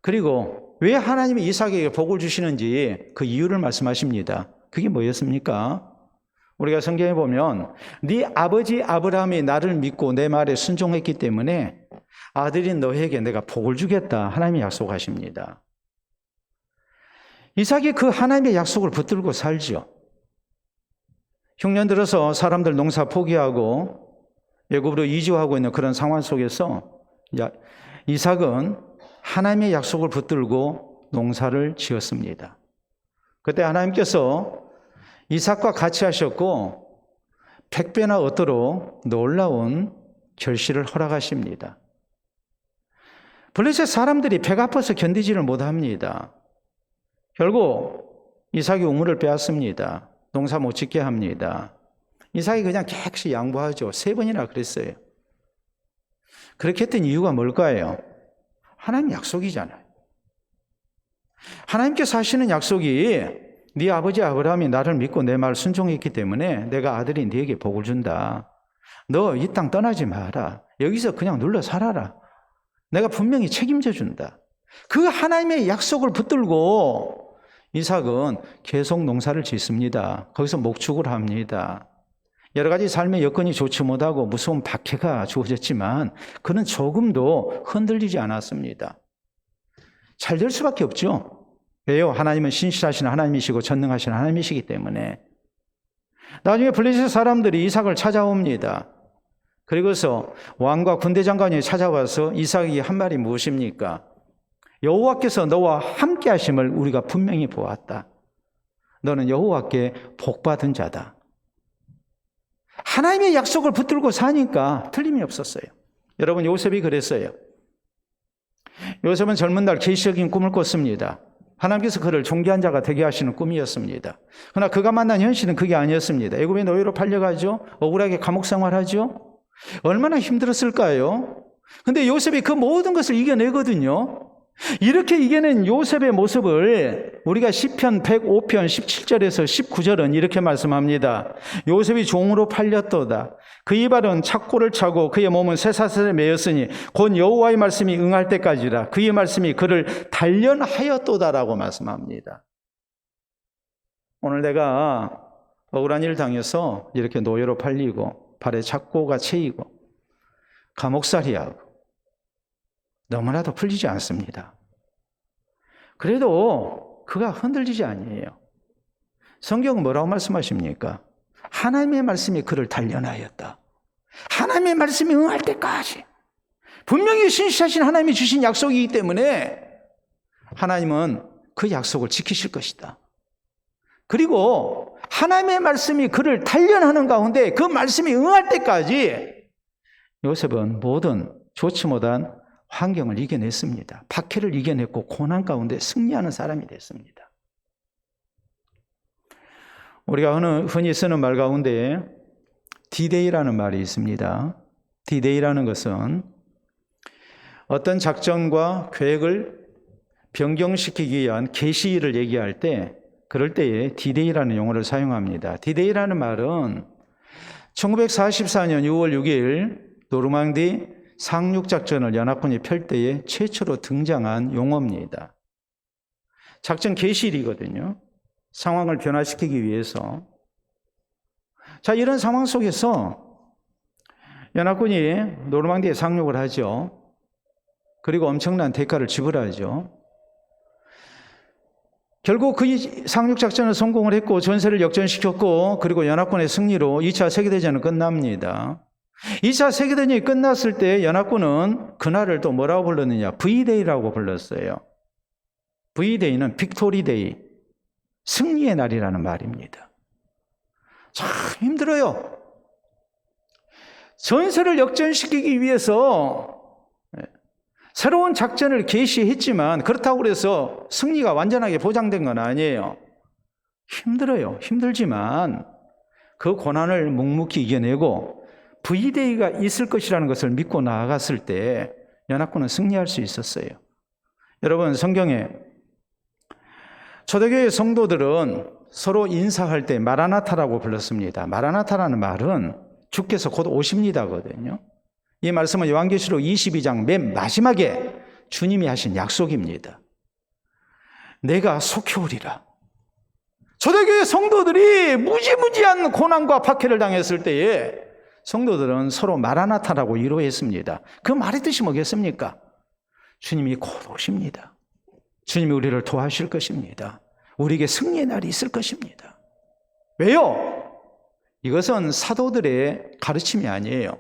그리고 왜 하나님이 이삭에게 복을 주시는지 그 이유를 말씀하십니다. 그게 뭐였습니까? 우리가 성경에 보면 네 아버지 아브라함이 나를 믿고 내 말에 순종했기 때문에 아들인 너에게 내가 복을 주겠다. 하나님이 약속하십니다. 이삭이 그 하나님의 약속을 붙들고 살죠. 흉년 들어서 사람들 농사 포기하고 애굽으로 이주하고 있는 그런 상황 속에서 이삭은 하나님의 약속을 붙들고 농사를 지었습니다. 그때 하나님께서 이삭과 같이 하셨고 100배나 얻도록 놀라운 결실을 허락하십니다. 블레셋 사람들이 배가 아파서 견디지를 못합니다. 결국 이삭이 우물을 빼앗습니다. 농사 못 짓게 합니다. 이삭이 그냥 깨끗이 양보하죠. 3번이나 그랬어요. 그렇게 했던 이유가 뭘까요? 하나님 약속이잖아요. 하나님께서 하시는 약속이 네 아버지 아브라함이 나를 믿고 내 말 순종했기 때문에 내가 아들이 네게 복을 준다. 너 이 땅 떠나지 마라. 여기서 그냥 눌러 살아라. 내가 분명히 책임져 준다. 그 하나님의 약속을 붙들고 이삭은 계속 농사를 짓습니다. 거기서 목축을 합니다. 여러 가지 삶의 여건이 좋지 못하고 무서운 박해가 주어졌지만 그는 조금도 흔들리지 않았습니다. 잘 될 수밖에 없죠. 왜요? 하나님은 신실하신 하나님이시고 전능하신 하나님이시기 때문에. 나중에 블레셋 사람들이 이삭을 찾아옵니다. 그리고서 왕과 군대 장관이 찾아와서 이삭이 한 말이 무엇입니까? 여호와께서 너와 함께 하심을 우리가 분명히 보았다. 너는 여호와께 복받은 자다. 하나님의 약속을 붙들고 사니까 틀림이 없었어요. 여러분, 요셉이 그랬어요. 요셉은 젊은 날 계시적인 꿈을 꿨습니다. 하나님께서 그를 존귀한 자가 되게 하시는 꿈이었습니다. 그러나 그가 만난 현실은 그게 아니었습니다. 애굽의 노예로 팔려가죠. 억울하게 감옥 생활하죠. 얼마나 힘들었을까요? 근데 요셉이 그 모든 것을 이겨내거든요. 이렇게 이겨낸 요셉의 모습을 우리가 시편 105편 17절에서 19절은 이렇게 말씀합니다. 요셉이 종으로 팔렸도다. 그의 발은 착고를 차고 그의 몸은 쇠사슬에 매였으니 곧 여호와의 말씀이 응할 때까지라. 그의 말씀이 그를 단련하였도다라고 말씀합니다. 오늘 내가 억울한 일 당해서 이렇게 노예로 팔리고 발에 착고가 채이고 감옥살이하고 너무나도 풀리지 않습니다. 그래도 그가 흔들리지 아니에요. 성경은 뭐라고 말씀하십니까? 하나님의 말씀이 그를 단련하였다. 하나님의 말씀이 응할 때까지. 분명히 신실하신 하나님이 주신 약속이기 때문에 하나님은 그 약속을 지키실 것이다. 그리고 하나님의 말씀이 그를 단련하는 가운데 그 말씀이 응할 때까지 요셉은 모든 좋지 못한 환경을 이겨냈습니다. 박해를 이겨냈고 고난 가운데 승리하는 사람이 됐습니다. 우리가 흔히 쓰는 말 가운데 D-Day라는 말이 있습니다. D-Day라는 것은 어떤 작전과 계획을 변경시키기 위한 개시일을 얘기할 때 그럴 때에 D-Day라는 용어를 사용합니다. D-Day라는 말은 1944년 6월 6일 노르망디 상륙작전을 연합군이 펼 때에 최초로 등장한 용어입니다. 작전 개시일이거든요. 상황을 변화시키기 위해서. 자, 이런 상황 속에서 연합군이 노르망디에 상륙을 하죠. 그리고 엄청난 대가를 지불하죠. 결국 그 상륙작전을 성공을 했고 전세를 역전시켰고 그리고 연합군의 승리로 2차 세계대전은 끝납니다. 2차 세계대전이 끝났을 때 연합군은 그날을 또 뭐라고 불렀느냐? V-Day라고 불렀어요. V-Day는 빅토리 데이, 승리의 날이라는 말입니다. 참 힘들어요. 전세를 역전시키기 위해서 새로운 작전을 개시했지만 그렇다고 해서 승리가 완전하게 보장된 건 아니에요. 힘들어요. 힘들지만 그 고난을 묵묵히 이겨내고 V-Day가 있을 것이라는 것을 믿고 나아갔을 때 연합군은 승리할 수 있었어요. 여러분, 성경에 초대교회 성도들은 서로 인사할 때 마라나타라고 불렀습니다. 마라나타라는 말은 주께서 곧 오십니다거든요. 이 말씀은 요한계시록 22장 맨 마지막에 주님이 하신 약속입니다. 내가 속히 오리라. 초대교회 성도들이 무지무지한 고난과 박해를 당했을 때에 성도들은 서로 마라나타라고 위로했습니다. 그 말의 뜻이 뭐겠습니까? 주님이 곧 오십니다. 주님이 우리를 도와주실 것입니다. 우리에게 승리의 날이 있을 것입니다. 왜요? 이것은 사도들의 가르침이 아니에요.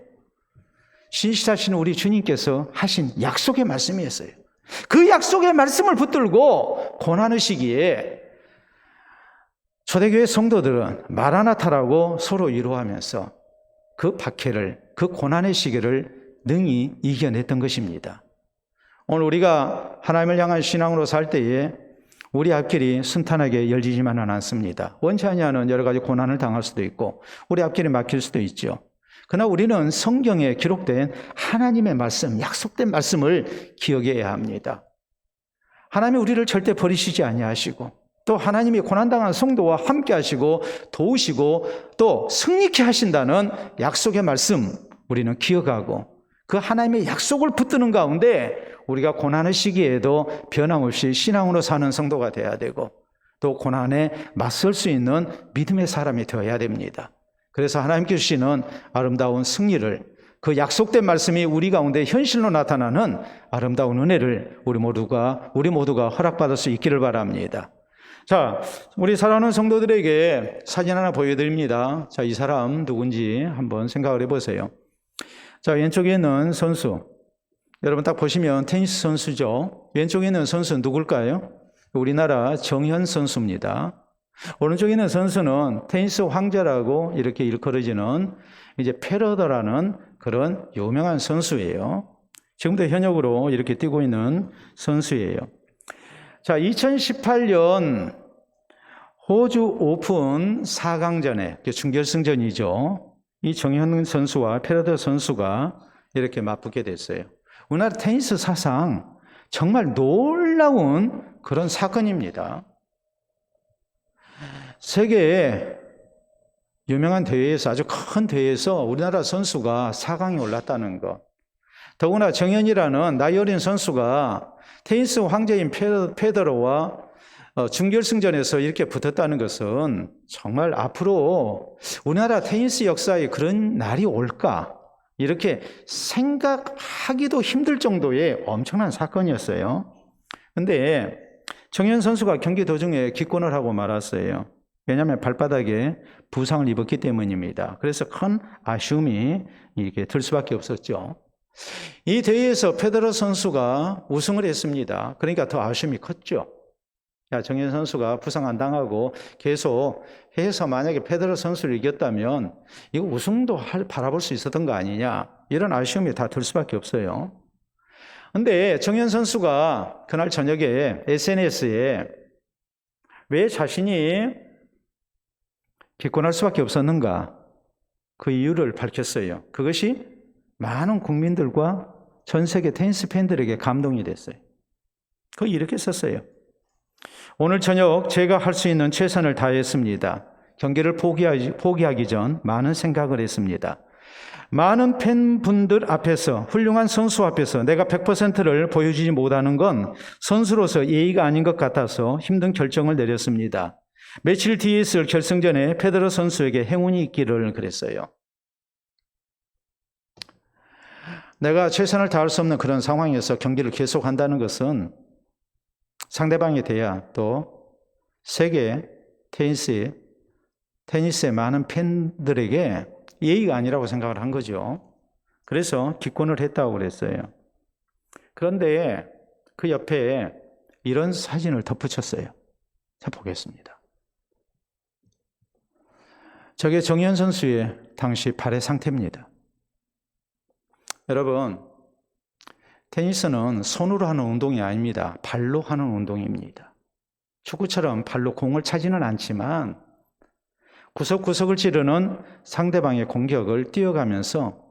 신실하신 우리 주님께서 하신 약속의 말씀이었어요. 그 약속의 말씀을 붙들고 고난의 시기에 초대교회 성도들은 마라나타라고 서로 위로하면서 그 박해를, 그 고난의 시기를 능히 이겨냈던 것입니다. 오늘 우리가 하나님을 향한 신앙으로 살 때에 우리 앞길이 순탄하게 열리지만은 않습니다. 원치 아니하는 여러 가지 고난을 당할 수도 있고 우리 앞길이 막힐 수도 있죠. 그러나 우리는 성경에 기록된 하나님의 말씀, 약속된 말씀을 기억해야 합니다. 하나님이 우리를 절대 버리시지 아니하시고 또 하나님이 고난당한 성도와 함께 하시고 도우시고 또 승리케 하신다는 약속의 말씀 우리는 기억하고 그 하나님의 약속을 붙드는 가운데 우리가 고난의 시기에도 변함없이 신앙으로 사는 성도가 되어야 되고 또 고난에 맞설 수 있는 믿음의 사람이 되어야 됩니다. 그래서 하나님께 주시는 아름다운 승리를, 그 약속된 말씀이 우리 가운데 현실로 나타나는 아름다운 은혜를 우리 모두가 허락받을 수 있기를 바랍니다. 자, 우리 사랑하는 성도들에게 사진 하나 보여드립니다. 자, 이 사람 누군지 한번 생각을 해보세요. 자, 왼쪽에 있는 선수, 여러분 딱 보시면 테니스 선수죠. 왼쪽에 있는 선수는 누굴까요? 우리나라 정현 선수입니다. 오른쪽에 있는 선수는 테니스 황제라고 이렇게 일컬어지는 이제 페더러라는 그런 유명한 선수예요. 지금도 현역으로 이렇게 뛰고 있는 선수예요. 자, 2018년 호주 오픈 4강전에 준결승전이죠. 이 정현 선수와 페더러 선수가 이렇게 맞붙게 됐어요. 우리나라 테니스 사상 정말 놀라운 그런 사건입니다. 세계의 유명한 대회에서, 아주 큰 대회에서 우리나라 선수가 4강에 올랐다는 것. 더구나 정현이라는 나이 어린 선수가 테니스 황제인 페더러와 준결승전에서 이렇게 붙었다는 것은 정말 앞으로 우리나라 테니스 역사에 그런 날이 올까? 이렇게 생각하기도 힘들 정도의 엄청난 사건이었어요. 그런데 정현 선수가 경기 도중에 기권을 하고 말았어요. 왜냐하면 발바닥에 부상을 입었기 때문입니다. 그래서 큰 아쉬움이 이렇게 들 수밖에 없었죠. 이 대회에서 페더러 선수가 우승을 했습니다. 그러니까 더 아쉬움이 컸죠. 야, 정현 선수가 부상 안 당하고 계속 해서 만약에 페더러 선수를 이겼다면 이거 우승도 바라볼 수 있었던 거 아니냐, 이런 아쉬움이 다 들 수밖에 없어요. 그런데 정현 선수가 그날 저녁에 SNS에 왜 자신이 기권할 수밖에 없었는가, 그 이유를 밝혔어요. 그것이 많은 국민들과 전 세계 테니스 팬들에게 감동이 됐어요. 그 이렇게 썼어요. 오늘 저녁 제가 할 수 있는 최선을 다했습니다. 경기를 포기하기 전 많은 생각을 했습니다. 많은 팬분들 앞에서, 훌륭한 선수 앞에서 내가 100%를 보여주지 못하는 건 선수로서 예의가 아닌 것 같아서 힘든 결정을 내렸습니다. 며칠 뒤에 있을 결승전에 페더러 선수에게 행운이 있기를 그랬어요. 내가 최선을 다할 수 없는 그런 상황에서 경기를 계속한다는 것은 상대방에 대한 또 세계 테니스의 많은 팬들에게 예의가 아니라고 생각을 한 거죠. 그래서 기권을 했다고 그랬어요. 그런데 그 옆에 이런 사진을 덧붙였어요. 자, 보겠습니다. 저게 정현 선수의 당시 발의 상태입니다. 여러분, 테니스는 손으로 하는 운동이 아닙니다. 발로 하는 운동입니다. 축구처럼 발로 공을 차지는 않지만 구석구석을 찌르는 상대방의 공격을 뛰어가면서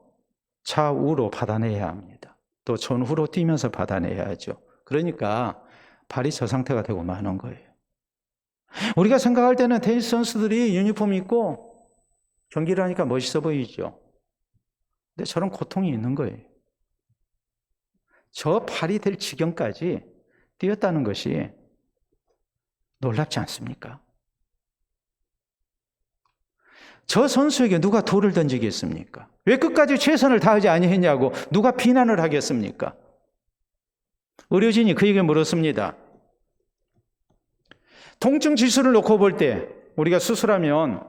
좌우로 받아내야 합니다. 또 전후로 뛰면서 받아내야 하죠. 그러니까 발이 저 상태가 되고 마는 거예요. 우리가 생각할 때는 테니스 선수들이 유니폼 입고 경기를 하니까 멋있어 보이죠. 근데 저런 고통이 있는 거예요. 저 발이 될 지경까지 뛰었다는 것이 놀랍지 않습니까? 저 선수에게 누가 돌을 던지겠습니까? 왜 끝까지 최선을 다하지 아니했냐고 누가 비난을 하겠습니까? 의료진이 그에게 물었습니다. 통증 지수를 놓고 볼 때 우리가 수술하면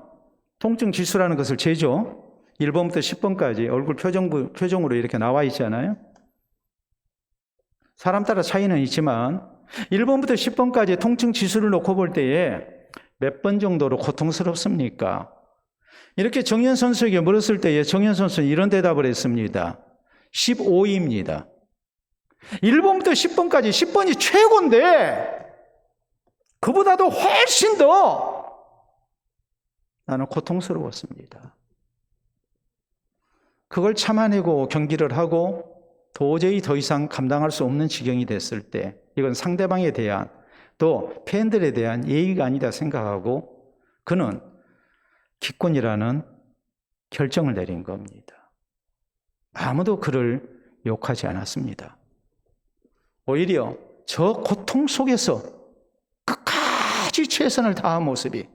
통증 지수라는 것을 재죠. 1번부터 10번까지 얼굴 표정으로 이렇게 나와 있잖아요. 사람 따라 차이는 있지만 1번부터 10번까지 통증 지수를 놓고 볼 때에 몇 번 정도로 고통스럽습니까? 이렇게 정현 선수에게 물었을 때에 정현 선수는 이런 대답을 했습니다. 15입니다. 1번부터 10번까지 10번이 최고인데 그보다도 훨씬 더 나는 고통스러웠습니다. 그걸 참아내고 경기를 하고 도저히 더 이상 감당할 수 없는 지경이 됐을 때 이건 상대방에 대한 또 팬들에 대한 예의가 아니다 생각하고 그는 기권이라는 결정을 내린 겁니다. 아무도 그를 욕하지 않았습니다. 오히려 저 고통 속에서 끝까지 최선을 다한 모습이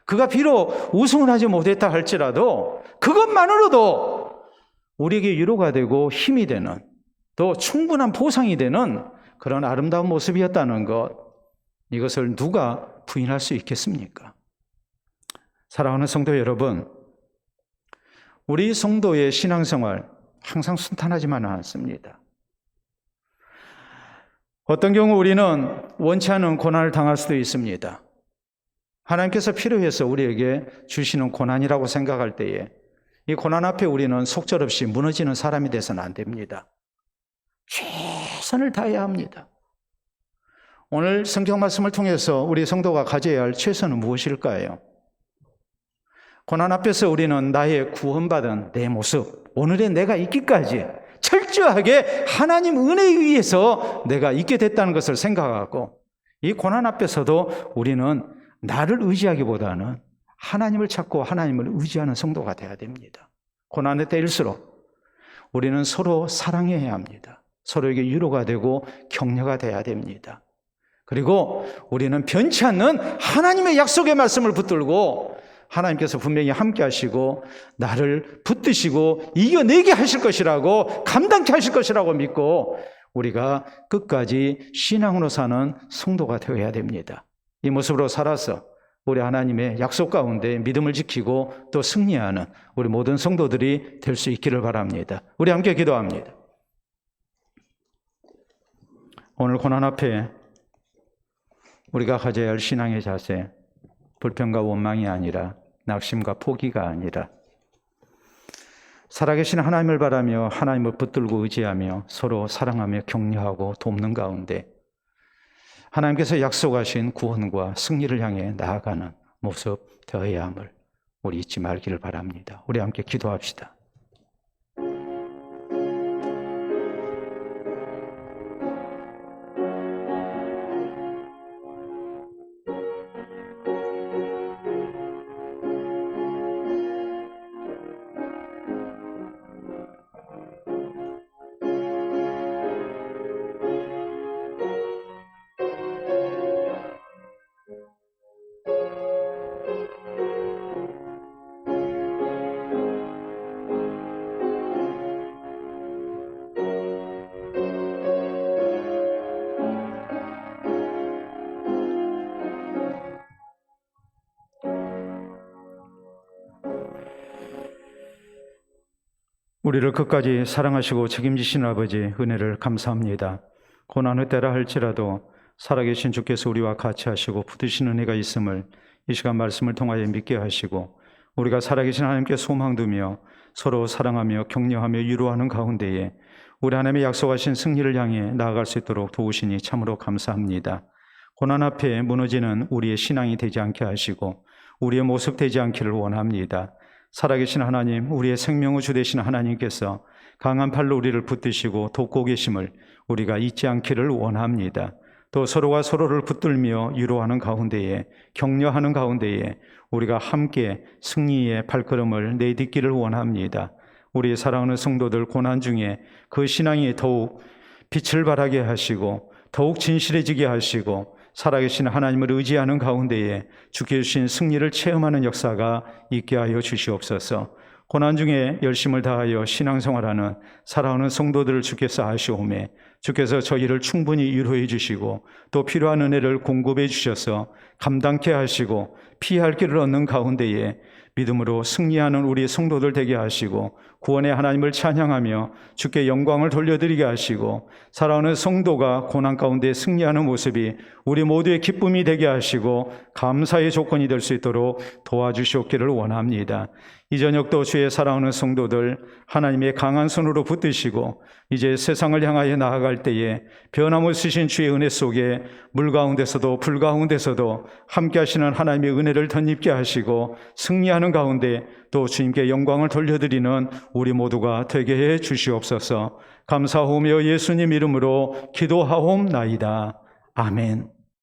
그가 비록 우승을 하지 못했다 할지라도 그것만으로도 우리에게 위로가 되고 힘이 되는 또 충분한 보상이 되는 그런 아름다운 모습이었다는 것, 이것을 누가 부인할 수 있겠습니까? 사랑하는 성도 여러분, 우리 성도의 신앙생활 항상 순탄하지만은 않습니다. 어떤 경우 우리는 원치 않은 고난을 당할 수도 있습니다. 하나님께서 필요해서 우리에게 주시는 고난이라고 생각할 때에 이 고난 앞에 우리는 속절없이 무너지는 사람이 돼서는 안 됩니다. 최선을 다해야 합니다. 오늘 성경 말씀을 통해서 우리 성도가 가져야 할 최선은 무엇일까요? 고난 앞에서 우리는 나의 구원받은 내 모습, 오늘의 내가 있기까지 철저하게 하나님 은혜에 의해서 내가 있게 됐다는 것을 생각하고 이 고난 앞에서도 우리는 나를 의지하기보다는 하나님을 찾고 하나님을 의지하는 성도가 되어야 됩니다. 고난의 때일수록 우리는 서로 사랑해야 합니다. 서로에게 위로가 되고 격려가 되어야 됩니다. 그리고 우리는 변치 않는 하나님의 약속의 말씀을 붙들고 하나님께서 분명히 함께 하시고 나를 붙드시고 이겨내게 하실 것이라고 감당케 하실 것이라고 믿고 우리가 끝까지 신앙으로 사는 성도가 되어야 됩니다. 이 모습으로 살아서 우리 하나님의 약속 가운데 믿음을 지키고 또 승리하는 우리 모든 성도들이 될 수 있기를 바랍니다. 우리 함께 기도합니다. 오늘 고난 앞에 우리가 가져야 할 신앙의 자세, 불평과 원망이 아니라 낙심과 포기가 아니라 살아계신 하나님을 바라며 하나님을 붙들고 의지하며 서로 사랑하며 격려하고 돕는 가운데 하나님께서 약속하신 구원과 승리를 향해 나아가는 모습 되어야 함을 우리 잊지 말기를 바랍니다. 우리 함께 기도합시다. 우리를 끝까지 사랑하시고 책임지시는 아버지 은혜를 감사합니다. 고난의 때라 할지라도 살아계신 주께서 우리와 같이 하시고 붙드시는 은혜가 있음을 이 시간 말씀을 통하여 믿게 하시고 우리가 살아계신 하나님께 소망 두며 서로 사랑하며 격려하며 위로하는 가운데에 우리 하나님의 약속하신 승리를 향해 나아갈 수 있도록 도우시니 참으로 감사합니다. 고난 앞에 무너지는 우리의 신앙이 되지 않게 하시고 우리의 모습 되지 않기를 원합니다. 살아계신 하나님, 우리의 생명의 주 되신 하나님께서 강한 팔로 우리를 붙드시고 돕고 계심을 우리가 잊지 않기를 원합니다. 또 서로가 서로를 붙들며 위로하는 가운데에 격려하는 가운데에 우리가 함께 승리의 발걸음을 내딛기를 원합니다. 우리 사랑하는 성도들 고난 중에 그 신앙이 더욱 빛을 발하게 하시고 더욱 진실해지게 하시고 살아계신 하나님을 의지하는 가운데에 주께 주신 승리를 체험하는 역사가 있게 하여 주시옵소서. 고난 중에 열심을 다하여 신앙생활하는 사랑하는 성도들을 주께서 아시오매 주께서 저희를 충분히 위로해 주시고 또 필요한 은혜를 공급해 주셔서 감당케 하시고 피할 길을 얻는 가운데에 믿음으로 승리하는 우리 성도들 되게 하시고 구원의 하나님을 찬양하며 주께 영광을 돌려드리게 하시고 살아오는 성도가 고난 가운데 승리하는 모습이 우리 모두의 기쁨이 되게 하시고 감사의 조건이 될 수 있도록 도와주시옵기를 원합니다. 이 저녁도 주의 사랑하는 성도들 하나님의 강한 손으로 붙드시고 이제 세상을 향하여 나아갈 때에 변함없으신 주의 은혜 속에 물 가운데서도 불 가운데서도 함께 하시는 하나님의 은혜를 덧입게 하시고 승리하는 가운데 또 주님께 영광을 돌려드리는 우리 모두가 되게 해 주시옵소서. 감사하오며 예수님 이름으로 기도하옵나이다. 아멘.